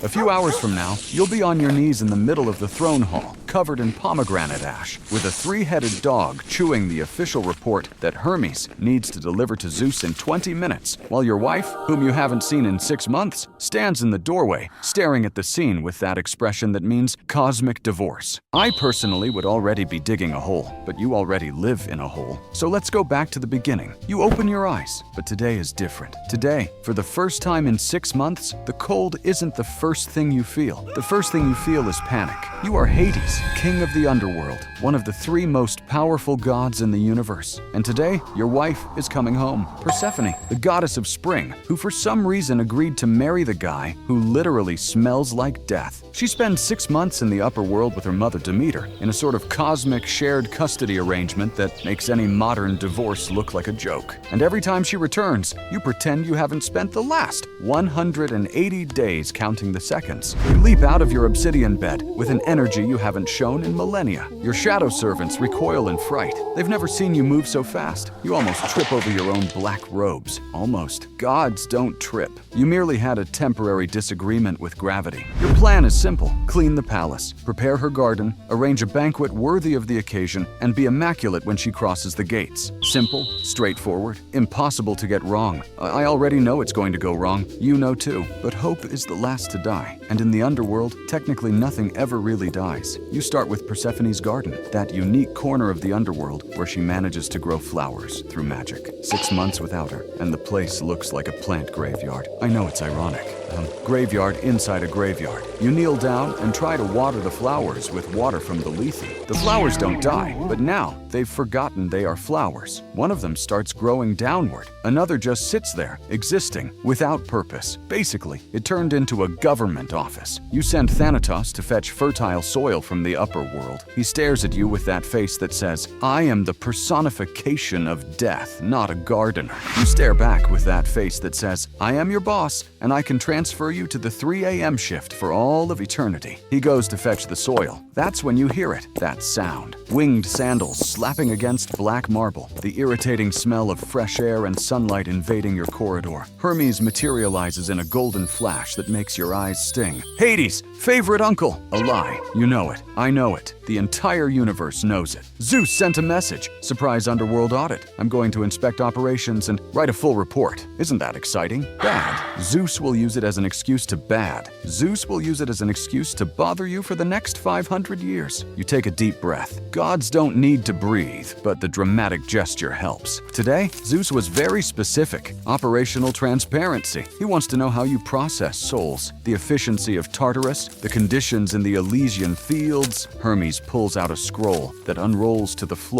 A few hours from now, you'll be on your knees in the middle of the throne hall, covered in pomegranate ash, with a three-headed dog chewing the official report that Hermes needs to deliver to Zeus in 20 minutes, while your wife, whom you haven't seen in 6 months, stands in the doorway, staring at the scene with that expression that means cosmic divorce. I personally would already be digging a hole, but you already live in a hole. So let's go back to the beginning. You open your eyes, but today is different. Today, for the first time in 6 months, the cold isn't the first thing you feel. The first thing you feel is panic. You are Hades, king of the Underworld, one of the 3 most powerful gods in the universe. And today, your wife is coming home. Persephone, the goddess of spring, who for some reason agreed to marry the guy who literally smells like death. She spends 6 months in the upper world with her mother Demeter, in a sort of cosmic shared custody arrangement that makes any modern divorce look like a joke. And every time she returns, you pretend you haven't spent the last 180 days counting the seconds. You leap out of your obsidian bed with an energy you haven't shown in millennia. Your shadow servants recoil in fright. They've never seen you move so fast. You almost trip over your own black robes. Almost. Gods don't trip. You merely had a temporary disagreement with gravity. Your plan is simple. Clean the palace, prepare her garden, arrange a banquet worthy of the occasion, and be immaculate when she crosses the gates. Simple, straightforward, impossible to get wrong. I already know it's going to go wrong. You know too. But hope is the last to die. And in the underworld, technically nothing ever really dies. You start with Persephone's garden, that unique corner of the underworld where she manages to grow flowers through magic. 6 months without her, and the place looks like a plant graveyard. I know it's ironic. Graveyard inside a graveyard. You kneel down and try to water the flowers with water from the Lethe. The flowers don't die, but now they've forgotten they are flowers. One of them starts growing downward. Another just sits there, existing, without purpose. Basically, it turned into a government office. You send Thanatos to fetch fertile soil from the upper world. He stares at you with that face that says, "I am the personification of death, not a gardener." You stare back with that face that says, "I am your boss, and I can transfer you to the 3 a.m. shift for all of eternity." He goes to fetch the soil. That's when you hear it, that sound. Winged sandals slapping against black marble, the irritating smell of fresh air and sunlight invading your corridor. Hermes materializes in a golden flash that makes your eyes sting. Hades, favorite uncle! A lie. You know it. I know it. The entire universe knows it. Zeus sent a message. Surprise underworld audit. I'm going to inspect operations and write a full report. Isn't that exciting? Bad. Zeus will use it as an excuse to bad. Zeus will use it as an excuse to bother you for the next 500 years. You take a deep breath. Gods don't need to breathe, but the dramatic gesture helps. Today, Zeus was very specific. Operational transparency. He wants to know how you process souls, the efficiency of Tartarus, the conditions in the Elysian fields. Hermes pulls out a scroll that unrolls to the floor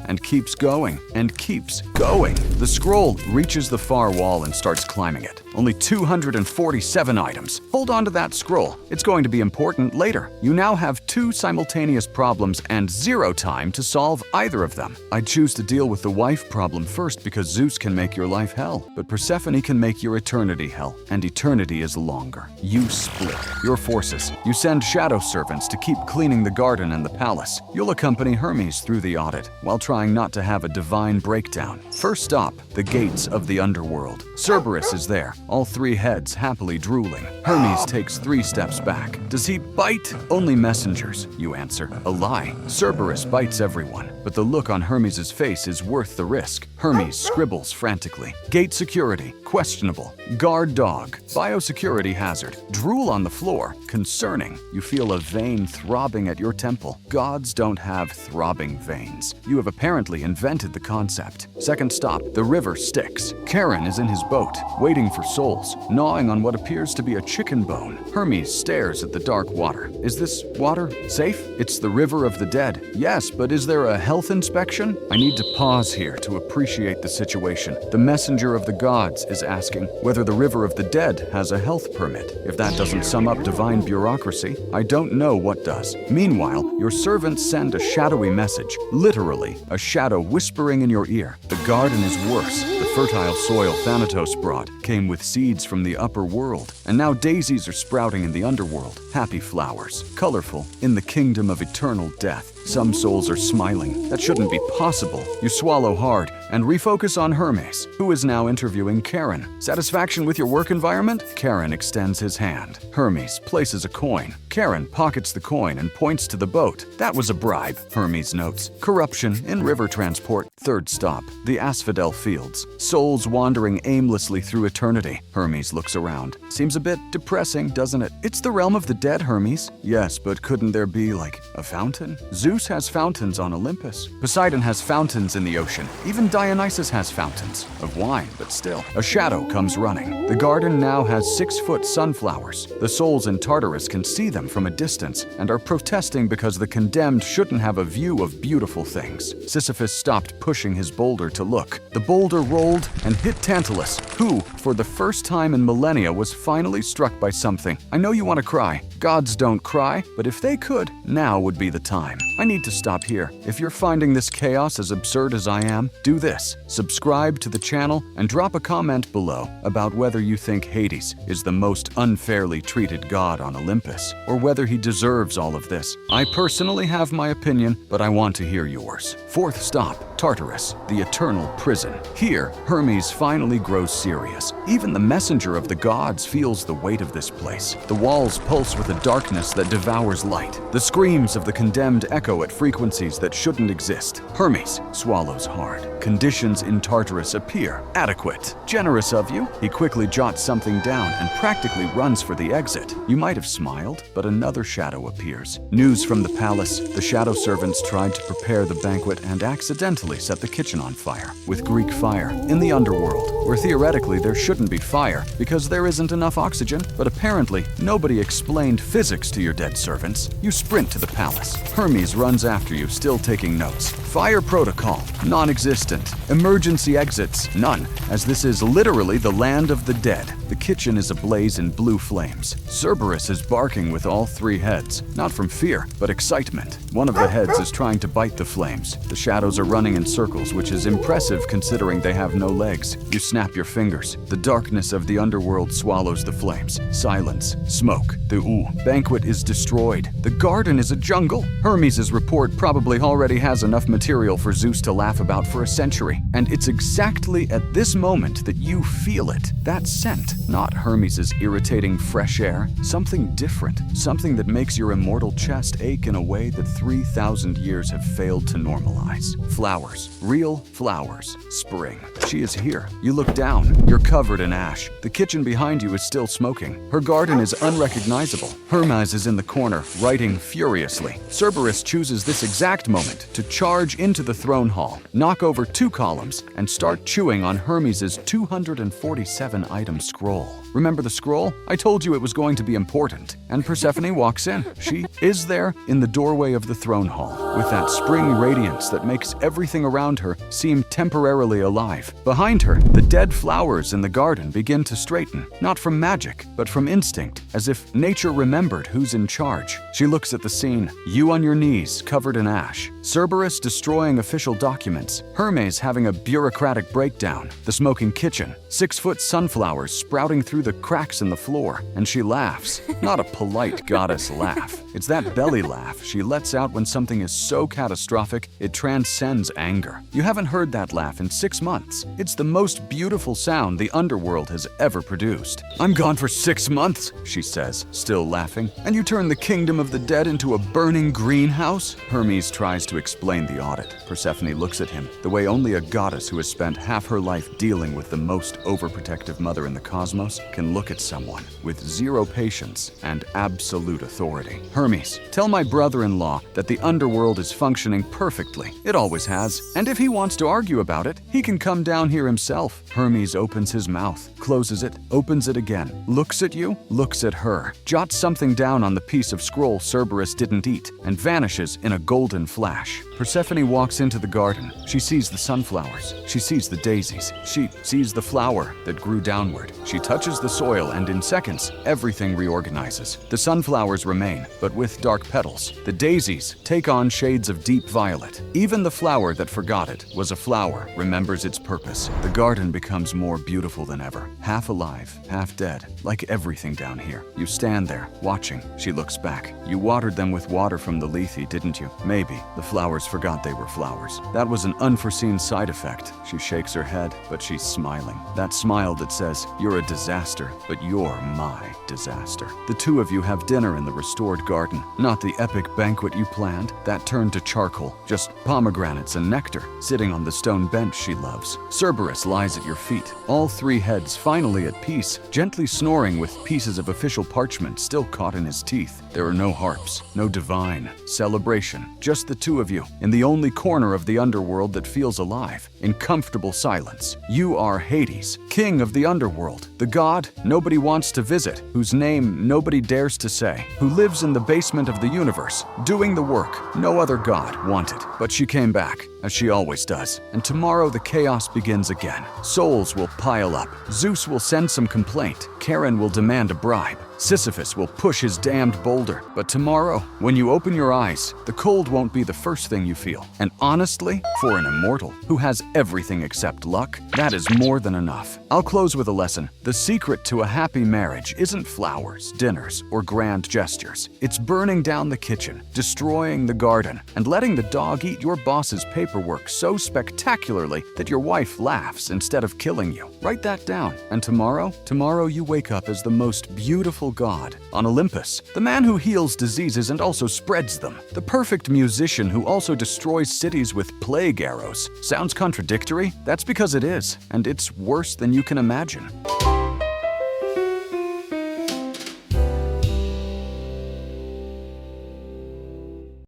and keeps going and keeps going. The scroll reaches the far wall and starts climbing it. Only 247 items. Hold on to that scroll. It's going to be important later. You now have 2 simultaneous problems and 0 time to solve either of them. I'd choose to deal with the wife problem first because Zeus can make your life hell, but Persephone can make your eternity hell, and eternity is longer. You split your forces. You send shadow servants to keep cleaning the garden and the palace. You'll accompany Hermes through the audit while trying not to have a divine breakdown. First stop, the gates of the underworld. Cerberus is there, all 3 heads happily drooling. Hermes takes 3 steps back. Does he bite? Only messengers, you answer. A lie. Cerberus bites everyone, but the look on Hermes' face is worth the risk. Hermes scribbles frantically. Gate security, questionable. Guard dog, biosecurity hazard. Drool on the floor, concerning. You feel a vein throbbing at your temple. Gods don't have throbbing veins. You have apparently invented the concept. Second stop, the river Styx. Charon is in his boat, waiting for souls, gnawing on what appears to be a chicken bone. Hermes stares at the dark water. Is this water safe? It's the River of the Dead. Yes, but is there a health inspection? I need to pause here to appreciate the situation. The messenger of the gods is asking whether the River of the Dead has a health permit. If that doesn't sum up divine bureaucracy, I don't know what does. Meanwhile, your servants send a shadowy message, literally, a shadow whispering in your ear. The garden is worse. The fertile soil Thanatos brought came with seeds from the upper world, and now daisies are sprouting in the underworld. Happy flowers, colorful, in the kingdom of eternal death. Some souls are smiling. That shouldn't be possible. You swallow hard and refocus on Hermes, who is now interviewing Karen. Satisfaction with your work environment? Karen extends his hand. Hermes places a coin. Karen pockets the coin and points to the boat. That was a bribe, Hermes notes. Corruption in river transport. Third stop, the Asphodel Fields. Souls wandering aimlessly through eternity. Hermes looks around. Seems a bit depressing, doesn't it? It's the realm of the dead, Hermes. Yes, but couldn't there be, like, a fountain? Zeus has fountains on Olympus. Poseidon has fountains in the ocean. Even Dionysus has fountains. Of wine, but still. A shadow comes running. The garden now has 6-foot sunflowers. The souls in Tartarus can see them from a distance and are protesting because the condemned shouldn't have a view of beautiful things. Sisyphus stopped pushing his boulder to look. The boulder rolled and hit Tantalus, who, for the first time in millennia, was finally struck by something. I know you want to cry. Gods don't cry, but if they could, now would be the time. I need to stop here. If you're finding this chaos as absurd as I am, do this. Subscribe to the channel and drop a comment below about whether you think Hades is the most unfairly treated god on Olympus, or whether he deserves all of this. I personally have my opinion, but I want to hear yours. Fourth stop, Tartarus, the eternal prison. Here, Hermes finally grows serious. Even the messenger of the gods feels the weight of this place. The walls pulse with a darkness that devours light. The screams of the condemned echo at frequencies that shouldn't exist. Hermes swallows hard. Conditions in Tartarus appear adequate. Generous of you. He quickly jots something down and practically runs for the exit. You might have smiled, but another shadow appears. News from the palace. The shadow servants tried to prepare the banquet and accidentally set the kitchen on fire with Greek fire in the underworld, where theoretically there shouldn't be fire because there isn't enough oxygen, but apparently nobody explained physics to your dead servants. You sprint to the palace. Hermes runs after you, still taking notes. Fire protocol, non-existent. Emergency exits, none, as this is literally the land of the dead. The kitchen is ablaze in blue flames. Cerberus is barking with all 3 heads, not from fear, but excitement. One of the heads is trying to bite the flames. The shadows are running in circles, which is impressive considering they have no legs. You snap your fingers. The darkness of the underworld swallows the flames. Silence, smoke. The banquet is destroyed. The garden is a jungle. Hermes' report probably already has enough material for Zeus to laugh about for a century. And it's exactly at this moment that you feel it. That scent. Not Hermes' irritating fresh air. Something different. Something that makes your immortal chest ache in a way that 3,000 years have failed to normalize. Flowers. Real flowers. Spring. She is here. You look down. You're covered in ash. The kitchen behind you is still smoking. Her garden is unrecognizable. Hermes is in the corner, writing furiously. Cerberus chooses this exact moment to charge into the throne hall, knock over 2 columns, and start chewing on Hermes' 247-item scroll. Remember the scroll? I told you it was going to be important. And Persephone walks in. She is there in the doorway of the throne hall, with that spring radiance that makes everything around her seem temporarily alive. Behind her, the dead flowers in the garden begin to straighten, not from magic, but from instinct, as if nature remembered who's in charge. She looks at the scene, you on your knees, covered in ash. Cerberus destroying official documents. Hermes having a bureaucratic breakdown. The smoking kitchen. 6-foot sunflowers sprouting through the cracks in the floor. And she laughs. Not a polite goddess laugh. It's that belly laugh she lets out when something is so catastrophic it transcends anger. You haven't heard that laugh in 6 months. It's the most beautiful sound the underworld has ever produced. I'm gone for 6 months, she says, still laughing. And you turn the kingdom of the dead into a burning greenhouse? Hermes tries to explain the audit. Persephone looks at him the way only a goddess who has spent half her life dealing with the most overprotective mother in the cosmos can look at someone with 0 patience and absolute authority. Hermes, tell my brother-in-law that the underworld is functioning perfectly. It always has. And if he wants to argue about it, he can come down here himself. Hermes opens his mouth, closes it, opens it again, looks at you, looks at her, jots something down on the piece of scroll Cerberus didn't eat, and vanishes in a golden flash. Persephone walks into the garden. She sees the sunflowers. She sees the daisies. She sees the flower that grew downward. She touches the soil, and in seconds, everything reorganizes. The sunflowers remain, but with dark petals. The daisies take on shades of deep violet. Even the flower that forgot it was a flower remembers its purpose. The garden becomes more beautiful than ever, half alive, half dead, like everything down here. You stand there, watching. She looks back. You watered them with water from the Lethe, didn't you? Maybe. The flowers forgot they were flowers. That was an unforeseen side effect. She shakes her head, but she's smiling. That smile that says, "You're a disaster, but you're my disaster." The two of you have dinner in the restored garden. Not the epic banquet you planned. That turned to charcoal. Just pomegranates and nectar, sitting on the stone bench she loves. Cerberus lies at your feet. All three heads finally at peace, gently snoring with pieces of official parchment still caught in his teeth. There are no harps, no divine celebration. Just the two of you, in the only corner of the underworld that feels alive, in comfortable silence. You are Hades, king of the underworld, the god nobody wants to visit, whose name nobody dares to say, who lives in the basement of the universe, doing the work no other god wanted. But she came back, as she always does, and tomorrow the chaos begins again. Souls will pile up. Zeus will send some complaint. Charon will demand a bribe. Sisyphus will push his damned boulder. But tomorrow, when you open your eyes, the cold won't be the first thing you feel. And honestly, for an immortal who has everything except luck, that is more than enough. I'll close with a lesson. The secret to a happy marriage isn't flowers, dinners, or grand gestures. It's burning down the kitchen, destroying the garden, and letting the dog eat your boss's paperwork so spectacularly that your wife laughs instead of killing you. Write that down. And tomorrow you wake up as the most beautiful god on Olympus, the man who heals diseases and also spreads them, the perfect musician who also destroys cities with plague arrows. Sounds contradictory? That's because it is, and it's worse than you can imagine.